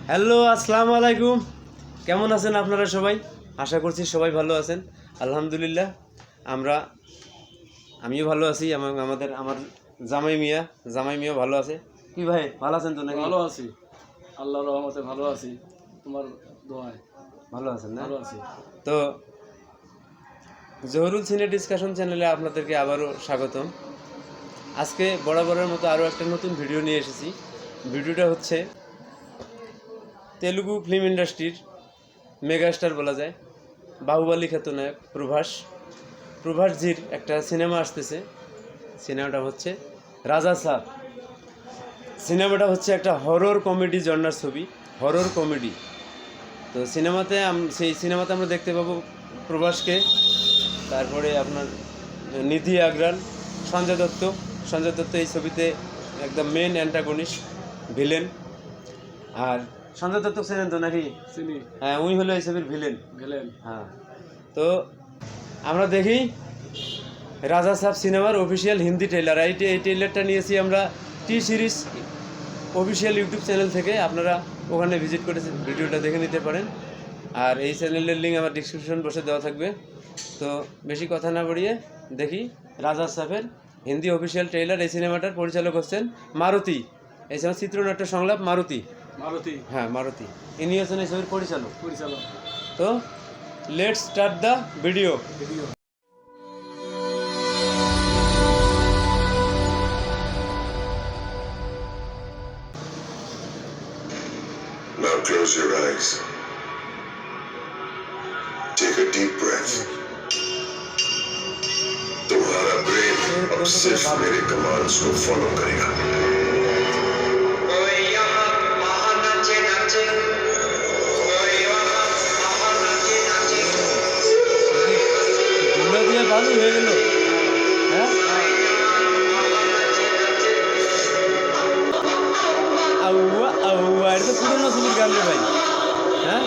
Hello, আসসালামু আলাইকুম। কেমন আছেন আপনারা সবাই? আশা করছি সবাই ভালো আছেন। আলহামদুলিল্লাহ আমিও ভালো আছি। আমার জামাই মিয়া ভালো আছে। কি ভাই, ভালো আছেন তো নাকি? ভালো আছি, আল্লাহর রহমতে ভালো আছি, তোমার দোয়ায় ভালো আছেন না? ভালো আছি। তো জহুরুল সিনে ডিসকাশন চ্যানেলে আপনাদেরকে আবারও স্বাগতম। আজকে বরাবরের মতো আরও একটা নতুন ভিডিও নিয়ে এসেছি। ভিডিওটা হচ্ছে তেলুগু ফিল্ম ইন্ডাস্ট্রির মেগাস্টার বলা যায়, বাহুবলী খ্যাত নায়ক প্রভাসজির একটা সিনেমা আসতেছে। সিনেমাটা হচ্ছে রাজা সাব। সিনেমাটা হচ্ছে একটা হরর কমেডি জনরার ছবি, হরর কমেডি। তো সেই সিনেমাতে আমরা দেখতে পাবো প্রভাসকে, তারপরে আপনার নিধি আগ্রাল, সঞ্জয় দত্ত এই ছবিতে একদম মেন অ্যান্টাগনিস্ট ভিলেন। আর সঞ্জয় দত্ত ছিলেন তো নাকি? চিনি। হ্যাঁ, উনি হলো এই ছবির ভিলেন। হ্যাঁ, তো আমরা দেখি রাজা সাব সিনেমার অফিসিয়াল হিন্দি ট্রেলার। এই ট্রেলারটা নিয়েছি আমরা টি সিরিজ অফিসিয়াল ইউটিউব চ্যানেল থেকে। আপনারা ওখানে ভিজিট করে ভিডিওটা দেখে নিতে পারেন। আর এই চ্যানেলের লিঙ্ক আমার ডিসক্রিপশন বক্সে দেওয়া থাকবে। তো বেশি কথা না বাড়িয়ে দেখি রাজা সাহেবের হিন্দি অফিসিয়াল ট্রেলার। এই সিনেমাটার পরিচালক হচ্ছেন মারুতি। এই সিনেমার চিত্রনাট্য সংলাপ মারুতি। হ্যাঁ, মারুতি। ইনি হচ্ছেন এই ছবির পরিচালক। তো let's start the video. Now close your eyes. Take a deep breath. तुम्हारा ब्रेन अब सिर्फ मेरे कमांड्स को फॉलो करेगा। বালু হয়ে গেল। হ্যাঁ, এটা তো পুরনো ছবির গান রে ভাই। হ্যাঁ,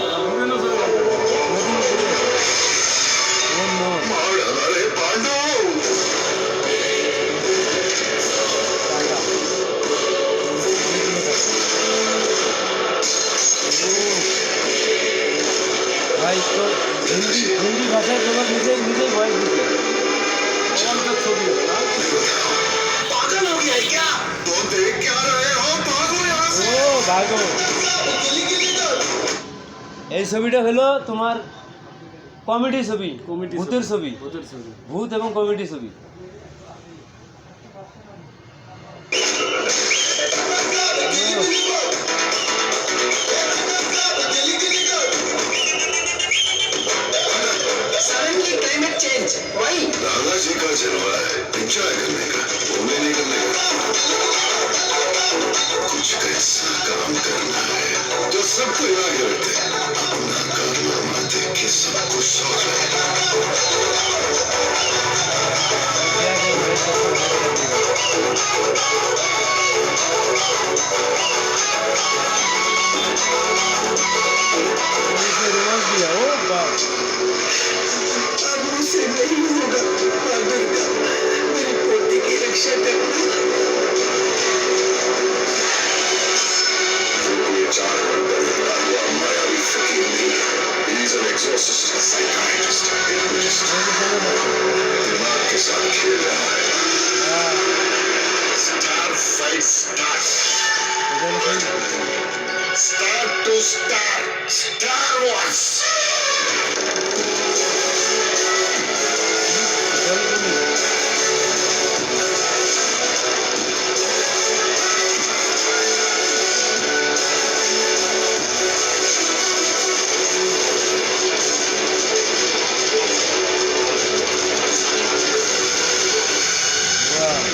अरे पांडु ভাই, তো হিন্দি ভাষায় তোমার নিজেই ভয়েস দিচ্ছে। पागल हो गया है क्या? तो देख क्या रहे हो? भागो यहाँ से। ও ভাগো। এই ছবিটা হলো তোমার কমেডি ছবি, ভূতের ছবি, ভূত এবং কমেডি ছবি। दादाजी का जलवा है, एंजॉय करने का, घूमने निकलने का। कुछ ऐसा काम करना है जो सबको आगे रखते। अपना कारनामा देख के सबको शौक है। रोमांस दिया। ओ बाप, अब मुझसे नहीं होगा। माँ दुर्गा, मेरी पोती की रक्षा करना। ये 4 घंटे का हुआ मायावी फकीर नहीं है। He is an exorcist, a psychiatrist, a hypnotist. दिमाग के साथ खेल रहा है। Star fight starts. Start to start. Star Wars.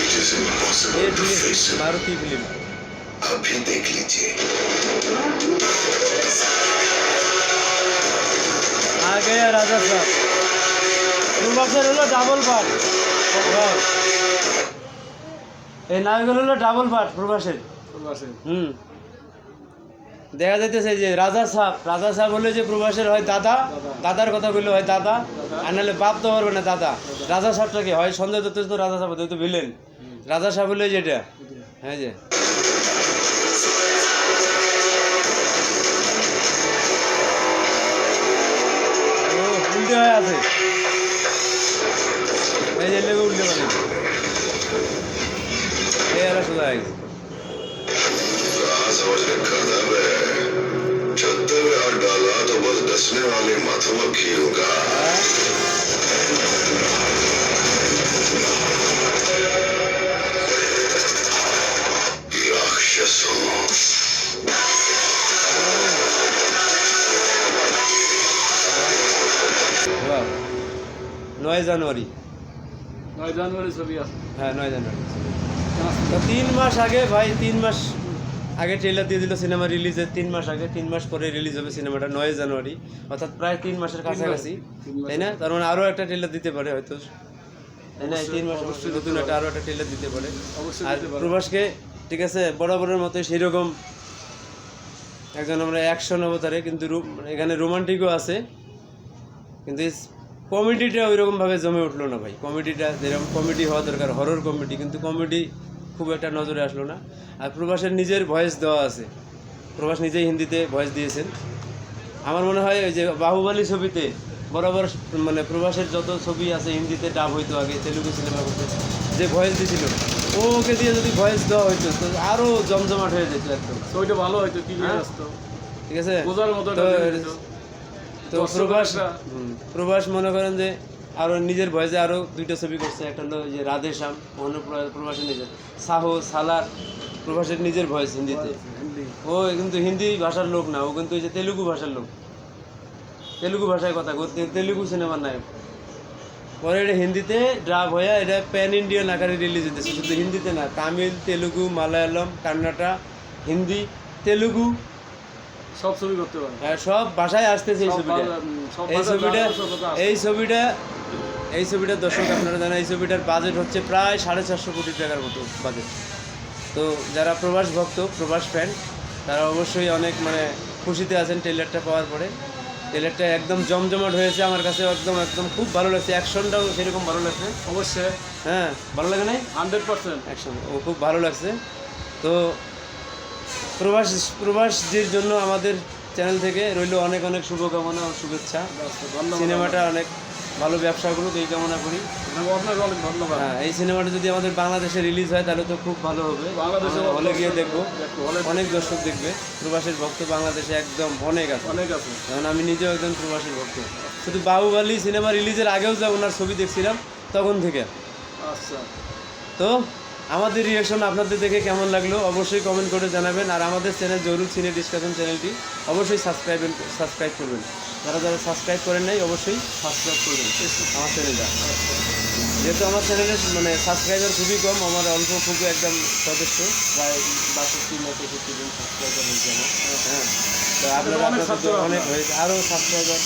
It is impossible to face him. Maruti film. अभी देख लीजिए। आ गया राजा साहब। প্রভাসের হলো ডাবল পার্ট। এই নায়কের হলো ডাবল পার্ট প্রভাসের। দেখা যাইতেছে যে রাজা সাহেব হলে যে প্রভাসের হয় দাদা, দাদার কথা বললে হয় দাদা, আর নাহলে বাপ তো পারবে না দাদা। রাজা সাহেবটাকে হয় সঞ্জয় দত্ত, তো রাজা সাহেব তো ভিলেন। রাজা সাহেব হলে যেটা, হ্যাঁ যে আছে এই যে লেগে উল্টে পারে এই আর সোজা হয়ে গেছে कहाँ समझ रखा था मैं छत्ते में हाथ डाला तो बस डसने वाले माथों में खीरूंगा राक्षसों বাহ, 9 জানুয়ারি 9 জানুয়ারি ছবি আছে। হ্যাঁ 9 জানুয়ারি তো 3 মাস আগে ভাই 3 মাস আগে ট্রেলার দিয়ে দিল সিনেমা রিলিজের 3 মাস আগে 3 মাস পরে রিলিজ হবে সিনেমাটা 9 জানুয়ারি অর্থাৎ প্রায় 3 মাসের কাছাকাছি তাই না তার মানে আরও একটা ট্রেলার দিতে পারে হয়তো তাই না 3 মাস অবশ্যই নতুন একটা আরও একটা ট্রেলার দিতে পারে অবশ্যই আর দিতে পারে। প্রবাসকে ঠিক আছে বরাবরের মতো সেরকম একজন আমরা অ্যাকশন অবতারে কিন্তু এখানে রোমান্টিকও আছে কিন্তু কমেডিটা ওই রকমভাবে জমে উঠলো না ভাই কমেডিটা যেরকম কমেডি হওয়া দরকার হরর কমেডি কিন্তু কমেডি খুব একটা নজরে আসলো না আর প্রবাসের নিজের ভয়েস দেওয়া আছে প্রবাস নিজেই হিন্দিতে ভয়েস দিয়েছেন আমার মনে হয় ওই যে বাহুবলী ছবিতে বরাবর মানে প্রবাসের যত ছবি আছে হিন্দিতে ডাব হইতো আগে তেলুগু সিনেমা করতে যে ভয়েস দিয়েছিল ওকে দিয়ে যদি ভয়েস দেওয়া হইতো তো আরও জমজমাট হয়ে যেত একদম ছবিটা ভালো হয়তো ক্লিয়ার হ্যাঁ। আসতো ঠিক আছে বোঝার মতো তো একটা জিনিস হতো। তো দর্শকরা- প্রবাস মনে করেন যে আরও নিজের ভয়েসে আরও 2টা ছবি করছে একটা হলো যে রাধে শ্যাম অন্য প্রবাসের নিজের সাহো সালার প্রবাসের নিজের ভয়েস হিন্দিতে হিন্দি ও কিন্তু হিন্দি ভাষার লোক না ও কিন্তু ওই যে তেলুগু ভাষার লোক তেলুগু ভাষায় কথা তেলুগু সিনেমার নায়ক পরে এটা হিন্দিতে ড্রাব হয়ে এটা প্যান ইন্ডিয়ান আকারে রিলিজ হতেছে শুধু হিন্দিতে না তামিল তেলুগু মালায়ালম কান্নাটা হিন্দি তেলুগু সব ছবি করতে পারে সব ভাষায় আসতেছে এই সব ছবিটা সব এই ভাষা ছবিটা জানা, সব ভাষা আসে। এই ছবিটার দর্শক আপনারা জানেন এই ছবিটার বাজেট হচ্ছে প্রায় 450 কোটি টাকার মতো বাজেট তো যারা প্রবাস ভক্ত প্রবাস ফ্যান তারা অবশ্যই অনেক মানে খুশিতে আছেন ট্রেলারটা পাওয়ার পরে ট্রেলারটা একদম জমজমাট হয়েছে আমার কাছে একদম একদম খুব ভালো লাগছে অ্যাকশনটাও সেরকম ভালো লাগছে অবশ্যই হ্যাঁ ভালো লাগে নাই 100% অ্যাকশন ও খুব ভালো লাগছে তো প্রবাসীর জন্য আমাদের চ্যানেল থেকে রইল অনেক অনেক শুভকামনা ও শুভেচ্ছা ধন্যবাদ সিনেমাটা অনেক ভালো ব্যবসা করুক এই কামনা করি আপনাকে অনেক ধন্যবাদ হ্যাঁ এই সিনেমাটা যদি আমাদের বাংলাদেশে রিলিজ হয় তাহলে তো খুব ভালো হবে বাংলাদেশে আমরা হলে গিয়ে দেখবো হলে অনেক দর্শক দেখবে প্রবাসের ভক্ত বাংলাদেশে একদম অনেক আছে অনেক আছে কারণ আমি নিজেও একজন প্রবাসীর ভক্ত শুধু বাহুবলী সিনেমা রিলিজের আগেও যা ওনার ছবি দেখছিলাম তখন থেকে আচ্ছা তো আমাদের রিয়াকশন আপনাদের দেখে কেমন লাগলো অবশ্যই কমেন্ট করে জানাবেন আর আমাদের চ্যানেল জরুর সিনে ডিসকাশন চ্যানেলটি অবশ্যই সাবস্ক্রাইব করবেন যারা যারা সাবস্ক্রাইব করেন নাই অবশ্যই সাবস্ক্রাইব করবেন আমার চ্যানেলটা যেহেতু আমার চ্যানেলের মানে সাবস্ক্রাইবার খুবই কম আমার অল্প খুবই একদম সদস্য প্রায় 62 না 63 জন সাবস্ক্রাইবার হয়েছে আমার হ্যাঁ তো আপনারা অনেক হয়েছে আরও সাবস্ক্রাইবার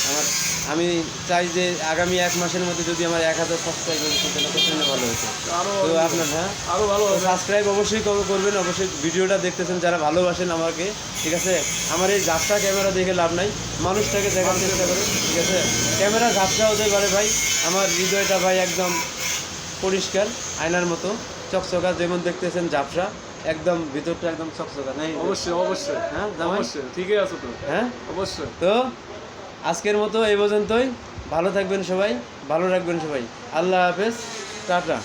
আমার আমি চাই যে আগামী 1 মাসের মধ্যে যদি আমার 1000 সাবস্ক্রাইবার হতো তাহলে প্রচণ্ড ভালো হতো আরো তো আপনার হ্যাঁ আরো ভালো হবে সাবস্ক্রাইব অবশ্যই করবেন অবশ্যই ভিডিওটা দেখতেছেন যারা ভালোবাসেন আমাকে ঠিক আছে আমার এই ঝাপসা ক্যামেরা দেখে লাভ নাই মানুষটাকে দেখার চেষ্টা করে ঠিক আছে ক্যামেরা ঝাপসা হতে পারে ভাই আমার হৃদয়টা ভাই একদম পরিষ্কার আয়নার মতো চকচকা যেমন দেখতেছেন ঝাপসা একদম ভিতরটা একদম চকচকা নাই অবশ্যই অবশ্যই হ্যাঁ জামাই? অবশ্যই ঠিকই আছে তো হ্যাঁ অবশ্যই তো আজকের মতো এই পর্যন্তই ভালো থাকবেন সবাই ভালো রাখবেন সবাই আল্লাহ হাফেজ টাটা